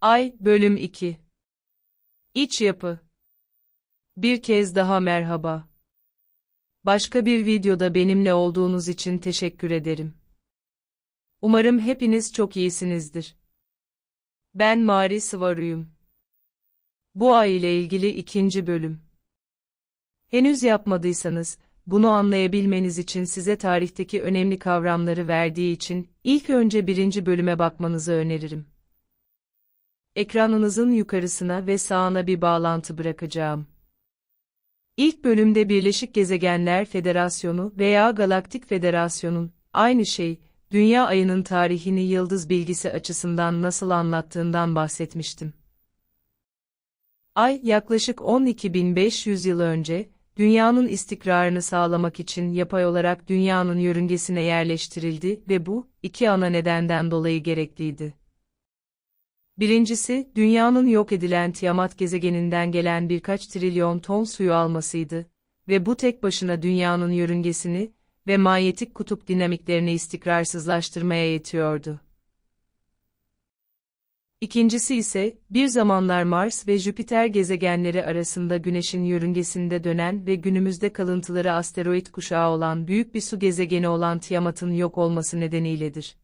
Ay, Bölüm 2. İç yapı. Bir kez daha merhaba. Başka bir videoda benimle olduğunuz için teşekkür ederim. Umarım hepiniz çok iyisinizdir. Ben Mari Sıvaru'yum. Bu ay ile ilgili ikinci bölüm. Henüz yapmadıysanız, bunu anlayabilmeniz için size tarihteki önemli kavramları verdiği için, ilk önce birinci bölüme bakmanızı öneririm. Ekranınızın yukarısına ve sağına bir bağlantı bırakacağım. İlk bölümde Birleşik Gezegenler Federasyonu veya Galaktik Federasyon'un, aynı şey, Dünya Ayı'nın tarihini yıldız bilgisi açısından nasıl anlattığından bahsetmiştim. Ay, yaklaşık 12.500 yıl önce, Dünya'nın istikrarını sağlamak için yapay olarak Dünya'nın yörüngesine yerleştirildi ve bu, iki ana nedenden dolayı gerekliydi. Birincisi, Dünya'nın yok edilen Tiamat gezegeninden gelen birkaç trilyon ton suyu almasıydı ve bu tek başına Dünya'nın yörüngesini ve manyetik kutup dinamiklerini istikrarsızlaştırmaya yetiyordu. İkincisi ise, bir zamanlar Mars ve Jüpiter gezegenleri arasında Güneş'in yörüngesinde dönen ve günümüzde kalıntıları asteroid kuşağı olan büyük bir su gezegeni olan Tiamat'ın yok olması nedeniyledir.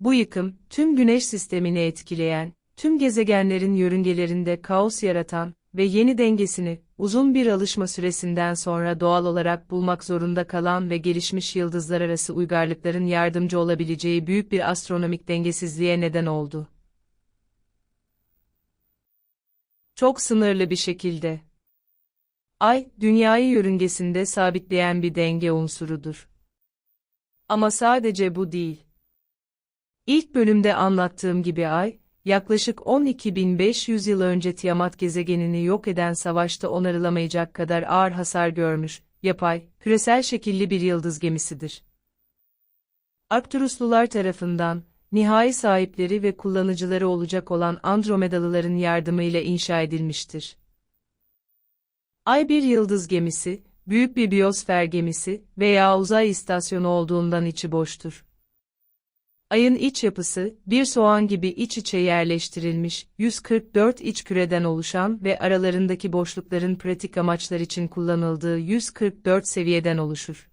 Bu yıkım, tüm Güneş sistemini etkileyen, tüm gezegenlerin yörüngelerinde kaos yaratan ve yeni dengesini, uzun bir alışma süresinden sonra doğal olarak bulmak zorunda kalan ve gelişmiş yıldızlar arası uygarlıkların yardımcı olabileceği büyük bir astronomik dengesizliğe neden oldu. Çok sınırlı bir şekilde. Ay, Dünya'yı yörüngesinde sabitleyen bir denge unsurudur. Ama sadece bu değil. İlk bölümde anlattığım gibi Ay, yaklaşık 12.500 yıl önce Tiamat gezegenini yok eden savaşta onarılamayacak kadar ağır hasar görmüş, yapay, küresel şekilli bir yıldız gemisidir. Arcturuslular tarafından, nihai sahipleri ve kullanıcıları olacak olan Andromedalıların yardımıyla inşa edilmiştir. Ay bir yıldız gemisi, büyük bir biyosfer gemisi veya uzay istasyonu olduğundan içi boştur. Ayın iç yapısı, bir soğan gibi iç içe yerleştirilmiş, 144 iç küreden oluşan ve aralarındaki boşlukların pratik amaçlar için kullanıldığı 144 seviyeden oluşur.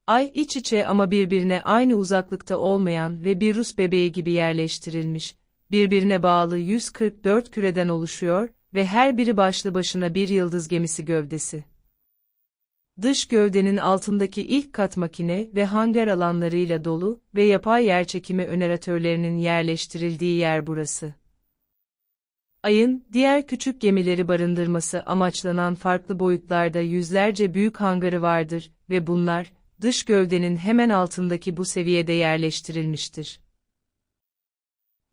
Ay iç içe ama birbirine aynı uzaklıkta olmayan ve bir Rus bebeği gibi yerleştirilmiş, birbirine bağlı 144 küreden oluşuyor ve her biri başlı başına bir yıldız gemisi gövdesi. Dış gövdenin altındaki ilk kat makine ve hangar alanlarıyla dolu ve yapay yerçekimi öneratörlerinin yerleştirildiği yer burası. Ayın, diğer küçük gemileri barındırması amaçlanan farklı boyutlarda yüzlerce büyük hangarı vardır ve bunlar, dış gövdenin hemen altındaki bu seviyede yerleştirilmiştir.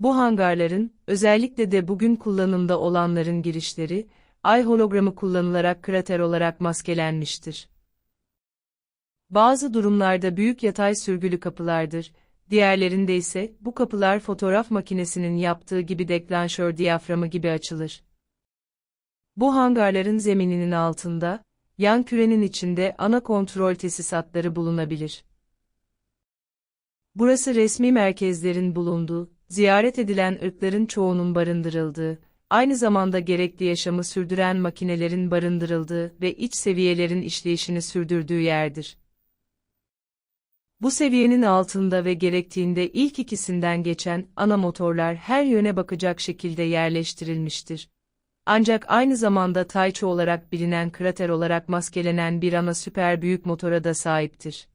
Bu hangarların, özellikle de bugün kullanımda olanların girişleri, Ay hologramı kullanılarak krater olarak maskelenmiştir. Bazı durumlarda büyük yatay sürgülü kapılardır, diğerlerinde ise bu kapılar fotoğraf makinesinin yaptığı gibi deklanşör diyaframı gibi açılır. Bu hangarların zemininin altında, yan kürenin içinde ana kontrol tesisatları bulunabilir. Burası resmi merkezlerin bulunduğu, ziyaret edilen ırkların çoğunun barındırıldığı, aynı zamanda gerekli yaşamı sürdüren makinelerin barındırıldığı ve iç seviyelerin işleyişini sürdürdüğü yerdir. Bu seviyenin altında ve gerektiğinde ilk ikisinden geçen ana motorlar her yöne bakacak şekilde yerleştirilmiştir. Ancak aynı zamanda Tayço olarak bilinen krater olarak maskelenen bir ana süper büyük motora da sahiptir.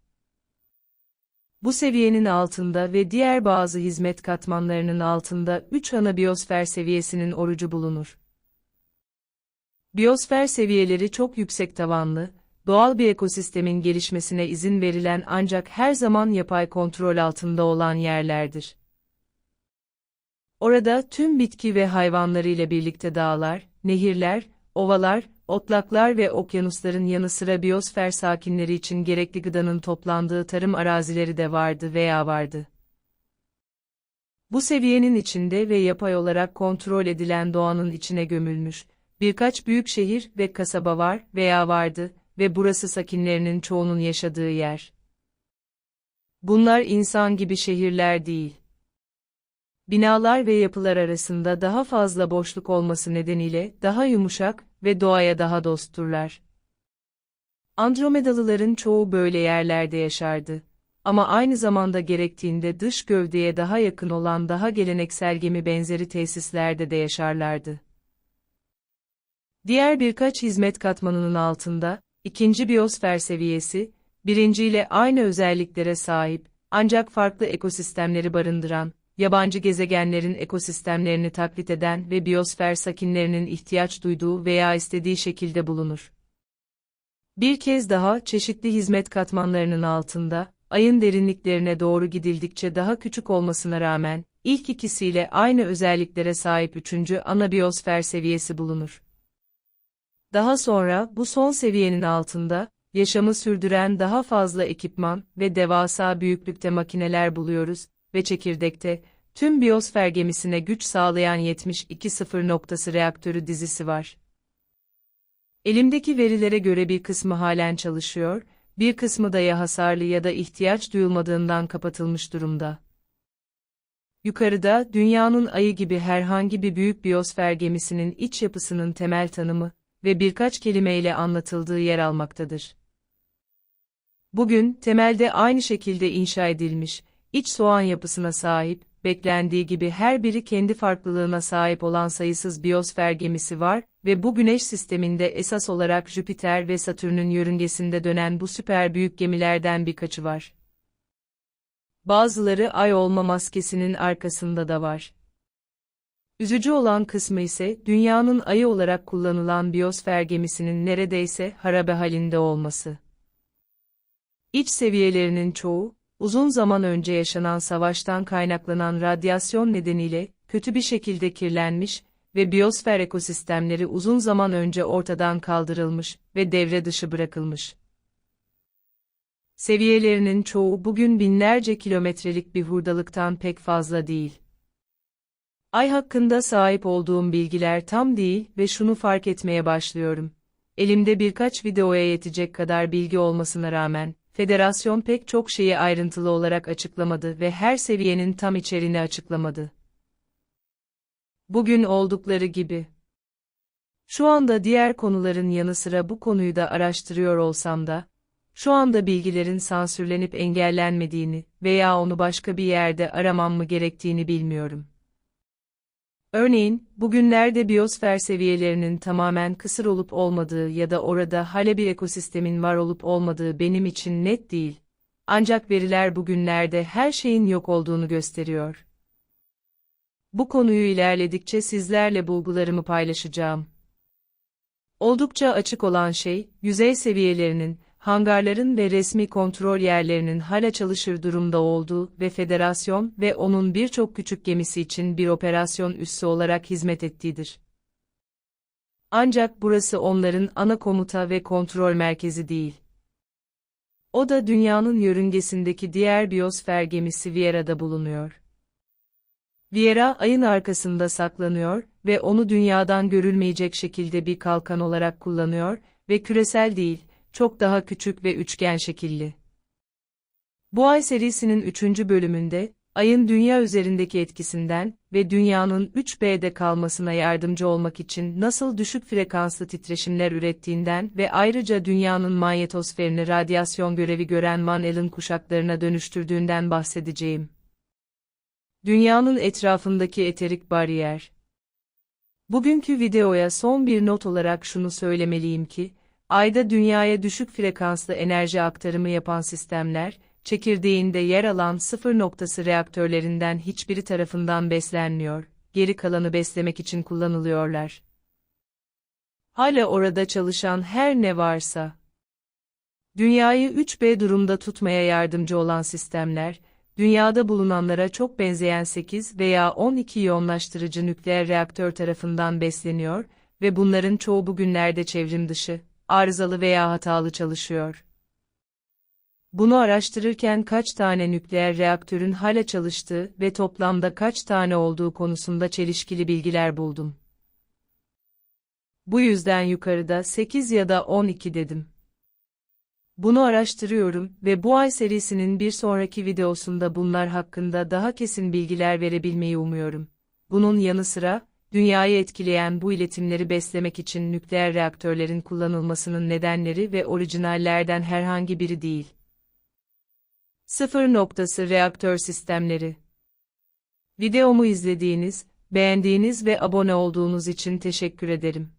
Bu seviyenin altında ve diğer bazı hizmet katmanlarının altında 3 ana biyosfer seviyesinin orucu bulunur. Biyosfer seviyeleri çok yüksek tavanlı, doğal bir ekosistemin gelişmesine izin verilen ancak her zaman yapay kontrol altında olan yerlerdir. Orada tüm bitki ve hayvanlarıyla birlikte dağlar, nehirler, ovalar, otlaklar ve okyanusların yanı sıra biyosfer sakinleri için gerekli gıdanın toplandığı tarım arazileri de vardı veya vardı. Bu seviyenin içinde ve yapay olarak kontrol edilen doğanın içine gömülmüş, birkaç büyük şehir ve kasaba var veya vardı ve burası sakinlerinin çoğunun yaşadığı yer. Bunlar insan gibi şehirler değil. Binalar ve yapılar arasında daha fazla boşluk olması nedeniyle daha yumuşak ve doğaya daha dostturlar. Andromedalıların çoğu böyle yerlerde yaşardı. Ama aynı zamanda gerektiğinde dış gövdeye daha yakın olan daha geleneksel gemi benzeri tesislerde de yaşarlardı. Diğer birkaç hizmet katmanının altında, ikinci biyosfer seviyesi, birinciyle aynı özelliklere sahip, ancak farklı ekosistemleri barındıran, yabancı gezegenlerin ekosistemlerini taklit eden ve biyosfer sakinlerinin ihtiyaç duyduğu veya istediği şekilde bulunur. Bir kez daha, çeşitli hizmet katmanlarının altında, ayın derinliklerine doğru gidildikçe daha küçük olmasına rağmen, ilk ikisiyle aynı özelliklere sahip üçüncü ana biyosfer seviyesi bulunur. Daha sonra, bu son seviyenin altında, yaşamı sürdüren daha fazla ekipman ve devasa büyüklükte makineler buluyoruz ve çekirdekte, tüm biyosfer gemisine güç sağlayan 72.0 noktası reaktörü dizisi var. Elimdeki verilere göre bir kısmı halen çalışıyor, bir kısmı da ya hasarlı ya da ihtiyaç duyulmadığından kapatılmış durumda. Yukarıda, dünyanın ayı gibi herhangi bir büyük biyosfer gemisinin iç yapısının temel tanımı ve birkaç kelimeyle anlatıldığı yer almaktadır. Bugün, temelde aynı şekilde inşa edilmiş, iç soğan yapısına sahip, beklendiği gibi her biri kendi farklılığına sahip olan sayısız biyosfer gemisi var ve bu Güneş sisteminde esas olarak Jüpiter ve Satürn'ün yörüngesinde dönen bu süper büyük gemilerden birkaçı var. Bazıları ay olma maskesinin arkasında da var. Üzücü olan kısmı ise dünyanın ayı olarak kullanılan biyosfer gemisinin neredeyse harabe halinde olması. İç seviyelerinin çoğu, uzun zaman önce yaşanan savaştan kaynaklanan radyasyon nedeniyle kötü bir şekilde kirlenmiş ve biyosfer ekosistemleri uzun zaman önce ortadan kaldırılmış ve devre dışı bırakılmış. Seviyelerinin çoğu bugün binlerce kilometrelik bir hurdalıktan pek fazla değil. Ay hakkında sahip olduğum bilgiler tam değil ve şunu fark etmeye başlıyorum. Elimde birkaç videoya yetecek kadar bilgi olmasına rağmen, Federasyon pek çok şeyi ayrıntılı olarak açıklamadı ve her seviyenin tam içeriğini açıklamadı. Bugün oldukları gibi. Şu anda diğer konuların yanı sıra bu konuyu da araştırıyor olsam da, şu anda bilgilerin sansürlenip engellenmediğini veya onu başka bir yerde aramam mı gerektiğini bilmiyorum. Örneğin, bugünlerde biyosfer seviyelerinin tamamen kısır olup olmadığı ya da orada hala bir ekosistemin var olup olmadığı benim için net değil. Ancak veriler bugünlerde her şeyin yok olduğunu gösteriyor. Bu konuyu ilerledikçe sizlerle bulgularımı paylaşacağım. Oldukça açık olan şey, yüzey seviyelerinin, hangarların ve resmi kontrol yerlerinin hala çalışır durumda olduğu ve Federasyon ve onun birçok küçük gemisi için bir operasyon üssü olarak hizmet ettiğidir. Ancak burası onların ana komuta ve kontrol merkezi değil. O da dünyanın yörüngesindeki diğer biyosfer gemisi Viera'da bulunuyor. Viera, ayın arkasında saklanıyor ve onu dünyadan görülmeyecek şekilde bir kalkan olarak kullanıyor ve küresel değil, çok daha küçük ve üçgen şekilli. Bu ay serisinin 3. bölümünde, ayın dünya üzerindeki etkisinden ve dünyanın 3B'de kalmasına yardımcı olmak için nasıl düşük frekanslı titreşimler ürettiğinden ve ayrıca dünyanın manyetosferini radyasyon görevi gören Van Allen kuşaklarına dönüştürdüğünden bahsedeceğim. Dünyanın etrafındaki eterik bariyer. Bugünkü videoya son bir not olarak şunu söylemeliyim ki, Ay'da Dünya'ya düşük frekanslı enerji aktarımı yapan sistemler, çekirdeğinde yer alan sıfır noktası reaktörlerinden hiçbiri tarafından beslenmiyor, geri kalanı beslemek için kullanılıyorlar. Hala orada çalışan her ne varsa. Dünyayı 3B durumda tutmaya yardımcı olan sistemler, dünyada bulunanlara çok benzeyen 8 veya 12 iyonlaştırıcı nükleer reaktör tarafından besleniyor ve bunların çoğu bugünlerde çevrim dışı, arızalı veya hatalı çalışıyor. Bunu araştırırken kaç tane nükleer reaktörün hala çalıştığı ve toplamda kaç tane olduğu konusunda çelişkili bilgiler buldum. Bu yüzden yukarıda 8 ya da 12 dedim. Bunu araştırıyorum ve bu ay serisinin bir sonraki videosunda bunlar hakkında daha kesin bilgiler verebilmeyi umuyorum. Bunun yanı sıra, dünyayı etkileyen bu iletimleri beslemek için nükleer reaktörlerin kullanılmasının nedenleri ve orijinallerden herhangi biri değil. Sıfır noktası reaktör sistemleri. Videomu izlediğiniz, beğendiğiniz ve abone olduğunuz için teşekkür ederim.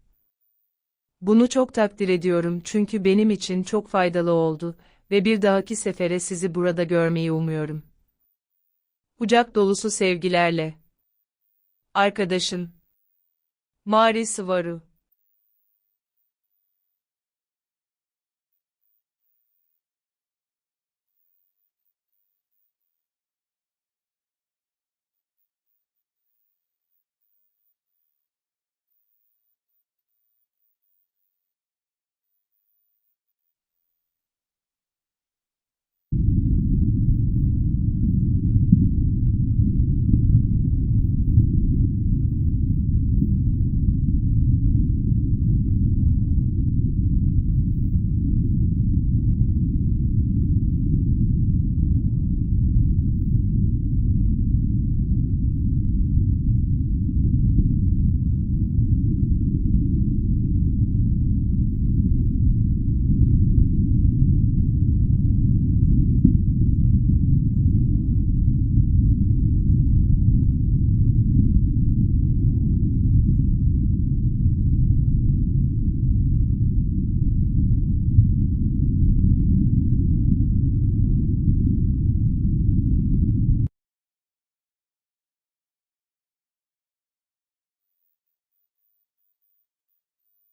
Bunu çok takdir ediyorum çünkü benim için çok faydalı oldu ve bir dahaki sefere sizi burada görmeyi umuyorum. Kucak dolusu sevgilerle. Arkadaşın Mari Sıvaru.